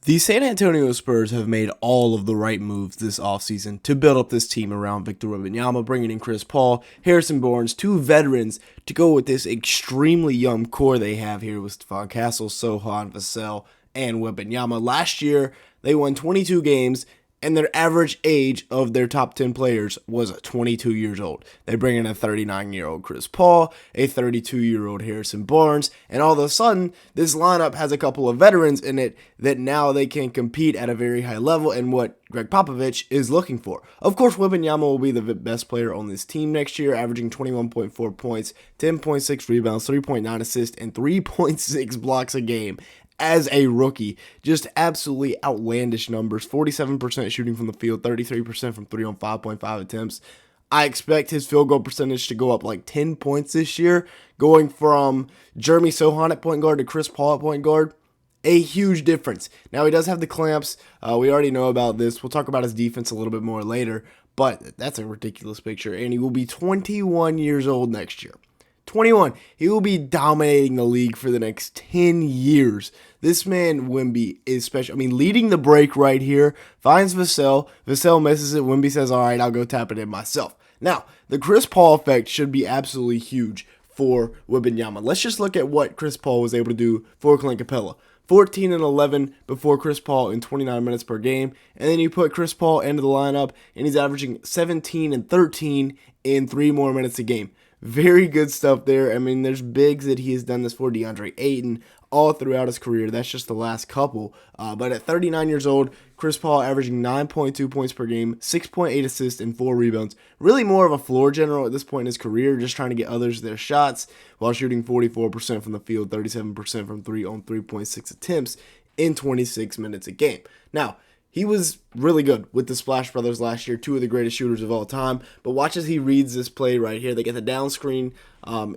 The San Antonio Spurs have made all of the right moves this offseason to build up this team around Victor Wembenyama, bringing in Chris Paul, Harrison Barnes, two veterans to go with this extremely young core they have here with Stephon Castle, Sochan, Vassell, and Wembenyama. Last year, they won 22 games, and their average age of their top 10 players was 22 years old. They bring in a 39-year-old Chris Paul, a 32-year-old Harrison Barnes, and all of a sudden, this lineup has a couple of veterans in it that now they can compete at a very high level and what Greg Popovich is looking for. Of course, Wembenyama will be the best player on this team next year, averaging 21.4 points, 10.6 rebounds, 3.9 assists, and 3.6 blocks a game. As a rookie, just absolutely outlandish numbers. 47% shooting from the field, 33% from 3 on 5.5 attempts. I expect his field goal percentage to go up like 10 points this year, going from Jeremy Sochan at point guard to Chris Paul at point guard. A huge difference. Now, he does have the clamps. We already know about this. We'll talk about his defense a little bit more later, but that's a ridiculous picture, and he will be 21 years old next year. 21. He will be dominating the league for the next 10 years. This man, Wemby, is special. I mean, leading the break right here, finds Vassell. Vassell misses it. Wemby says, all right, I'll go tap it in myself. Now, the Chris Paul effect should be absolutely huge for Wembenyama. Let's just look at what Chris Paul was able to do for Clint Capella. 14 and 11 before Chris Paul in 29 minutes per game. And then you put Chris Paul into the lineup, and he's averaging 17 and 13 in 3 more minutes a game. Very good stuff there. I mean, there's bigs that he has done this for. DeAndre Ayton all throughout his career. That's just the last couple. But at 39 years old, Chris Paul averaging 9.2 points per game, 6.8 assists, and 4 rebounds. Really more of a floor general at this point in his career, just trying to get others their shots while shooting 44% from the field, 37% from 3 on 3.6 attempts in 26 minutes a game. Now, he was really good with the Splash Brothers last year, 2 of the greatest shooters of all time. But watch as he reads this play right here. They get the down screen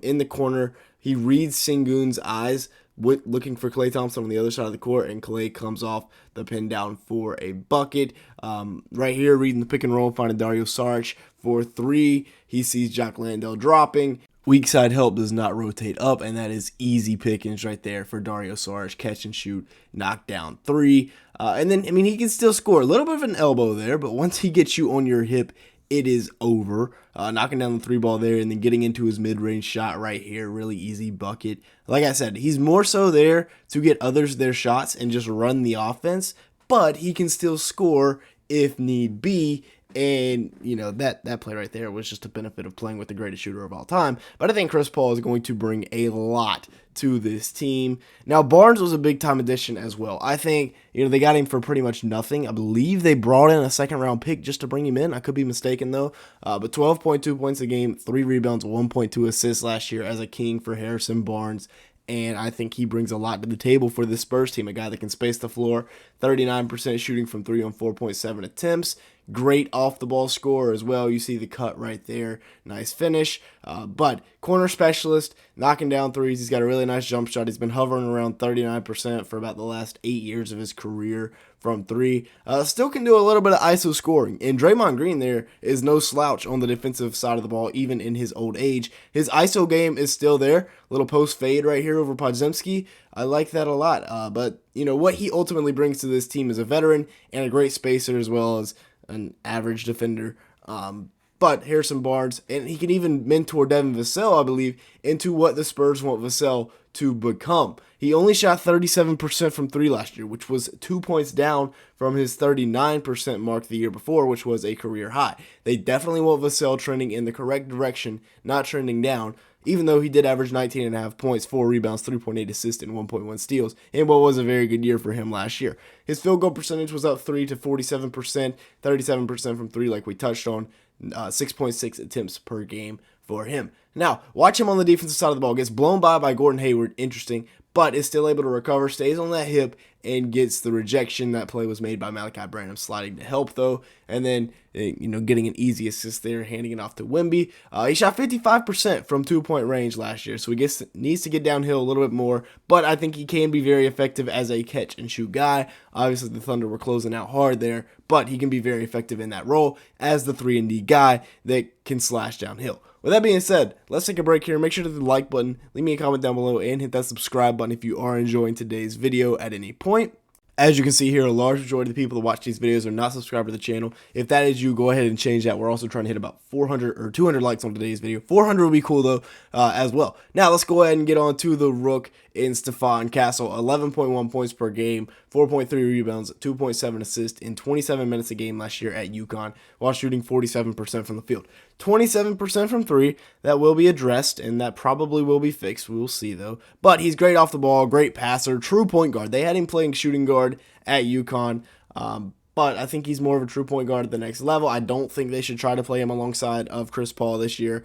in the corner. He reads Sengun's eyes, looking for Klay Thompson on the other side of the court, and Klay comes off the pin down for a bucket. Right here, reading the pick and roll, finding Dario Saric for 3. He sees Jock Landale dropping. Weak side help does not rotate up, and that is easy pickings right there for Dario Saric. Catch and shoot, knock down 3. And then, I mean, he can still score. A little bit of an elbow there, but once he gets you on your hip, it is over. Knocking down the 3 ball there and then getting into his mid-range shot right here. Really easy bucket. Like I said, he's more so there to get others their shots and just run the offense, but he can still score if need be. And, you know, that play right there was just a benefit of playing with the greatest shooter of all time. But I think Chris Paul is going to bring a lot to this team. Now, Barnes was a big-time addition as well. I think, you know, they got him for pretty much nothing. I believe they brought in a second-round pick just to bring him in. I could be mistaken, though. But 12.2 points a game, 3 rebounds, 1.2 assists last year as a king for Harrison Barnes. And I think he brings a lot to the table for this Spurs team, a guy that can space the floor, 39% shooting from 3 on 4.7 attempts. Great off-the-ball scorer as well. You see the cut right there. Nice finish. But corner specialist, knocking down threes. He's got a really nice jump shot. He's been hovering around 39% for about the last 8 years of his career from 3. Still can do a little bit of ISO scoring. And Draymond Green there is no slouch on the defensive side of the ball, even in his old age. His ISO game is still there. Little post fade right here over Podziemski. I like that a lot. But, you know, what he ultimately brings to this team is a veteran and a great spacer as well as an average defender. But Harrison Barnes, and he can even mentor Devin Vassell, I believe, into what the Spurs want Vassell to become. He only shot 37% from 3 last year, which was 2 points down from his 39% mark the year before, which was a career high. They definitely want Vassell trending in the correct direction, not trending down, even though he did average 19.5 points, 4 rebounds, 3.8 assists, and 1.1 steals, in what was a very good year for him last year. His field goal percentage was up 3 to 47%, 37% from 3 like we touched on, 6.6 attempts per game for him. Now, watch him on the defensive side of the ball. Gets blown by Gordon Hayward, interesting, but is still able to recover, stays on that hip, and gets the rejection. That play was made by Malachi Branham, sliding to help, though, and then, you know, getting an easy assist there, handing it off to Wemby. He shot 55% from 2-point range last year, so he needs to get downhill a little bit more, but I think he can be very effective as a catch-and-shoot guy. Obviously, the Thunder were closing out hard there, but he can be very effective in that role as the 3-and-D guy that can slash downhill. With that being said, let's take a break here. Make sure to hit the like button, leave me a comment down below, and hit that subscribe button if you are enjoying today's video at any point. As you can see here, a large majority of the people that watch these videos are not subscribed to the channel. If that is you, go ahead and change that. We're also trying to hit about 400 or 200 likes on today's video. 400 would be cool though, as well. Now let's go ahead and get on to the rook in Stephon Castle. 11.1 points per game, 4.3 rebounds, 2.7 assists in 27 minutes a game last year at UConn, while shooting 47% from the field. 27% from three. That will be addressed, and that probably will be fixed. We will see though. But he's great off the ball, great passer, true point guard. They had him playing shooting guard at UConn, but I think he's more of a true point guard at the next level. I don't think they should try to play him alongside of Chris Paul this year.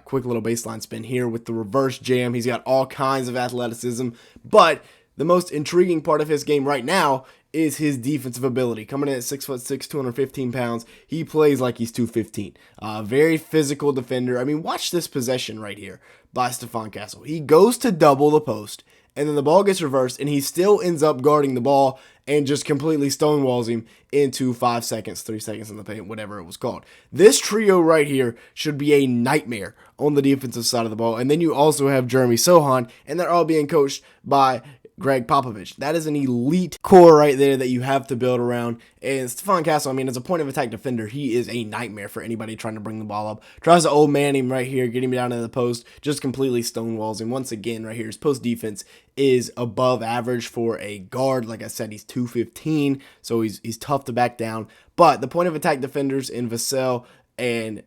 Quick little baseline spin here with the reverse jam. He's got all kinds of athleticism, but the most intriguing part of his game right now is his defensive ability. Coming in at 6'6", 215 pounds, he plays like he's 215. Very physical defender. I mean, watch this possession right here by Stephon Castle. He goes to double the post, and then the ball gets reversed, and he still ends up guarding the ball and just completely stonewalls him into 5 seconds, 3 seconds in the paint, whatever it was called. This trio right here should be a nightmare on the defensive side of the ball. And then you also have Jeremy Sohan, and they're all being coached by Greg Popovich. That is an elite core right there that you have to build around. And Stephon Castle, I mean, as a point of attack defender, he is a nightmare for anybody trying to bring the ball up. Tries to old man him right here, get him down in the post, just completely stonewalls him. Once again, right here, his post defense is above average for a guard. Like I said, he's 215, so he's tough to back down. But the point of attack defenders in Vassell and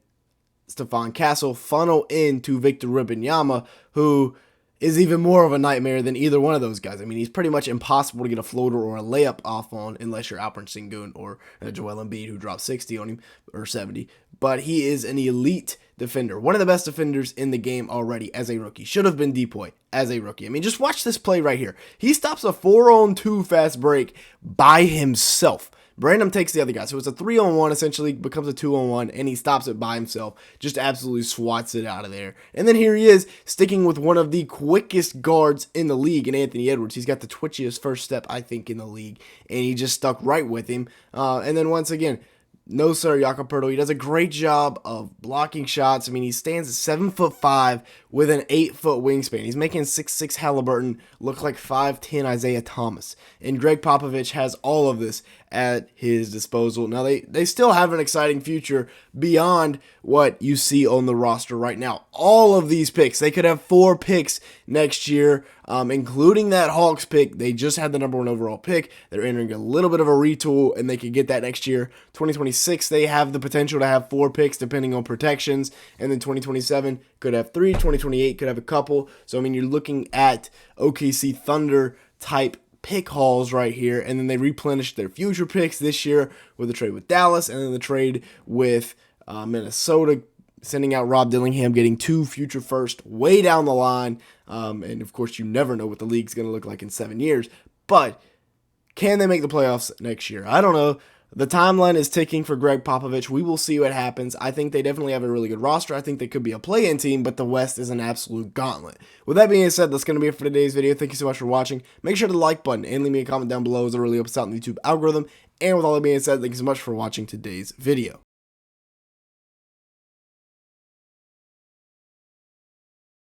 Stephon Castle funnel into Victor Wembenyama, who is even more of a nightmare than either one of those guys. I mean, he's pretty much impossible to get a floater or a layup off on unless you're Alperen Sengun or Joel Embiid, who dropped 60 on him, or 70. But he is an elite defender. One of the best defenders in the game already as a rookie. Should have been Depoy as a rookie. I mean, just watch this play right here. He stops a 4-on-2 fast break by himself. Brandon takes the other guy. So it's a 3-on-1, essentially becomes a 2-on-1, and he stops it by himself. Just absolutely swats it out of there. And then here he is, sticking with one of the quickest guards in the league in Anthony Edwards. He's got the twitchiest first step, I think, in the league. And he just stuck right with him. And then once again, no sir, Jakob Poeltl. He does a great job of blocking shots. I mean, he stands at 7'5" with an 8-foot wingspan. He's making 6'6" Halliburton look like 5'10" Isaiah Thomas. And Greg Popovich has all of this at his disposal. Now, they still have an exciting future beyond what you see on the roster right now. All of these picks, they could have 4 picks next year, including that Hawks pick. They just had the #1 overall pick. They're entering a little bit of a retool, and they could get that next year. 2026, they have the potential to have 4 picks depending on protections, and then 2027 could have 3, 2028 could have a couple. So, I mean, you're looking at OKC Thunder type pick hauls right here, and then they replenished their future picks this year with the trade with Dallas, and then the trade with Minnesota, sending out Rob Dillingham, getting 2 future first way down the line. And of course, you never know what the league's going to look like in 7 years. But can they make the playoffs next year? I don't know. The timeline is ticking for Greg Popovich. We will see what happens. I think they definitely have a really good roster. I think they could be a play-in team, but the West is an absolute gauntlet. With that being said, that's going to be it for today's video. Thank you so much for watching. Make sure to like button and leave me a comment down below, as it really helps out in the YouTube algorithm. And with all that being said, thank you so much for watching today's video.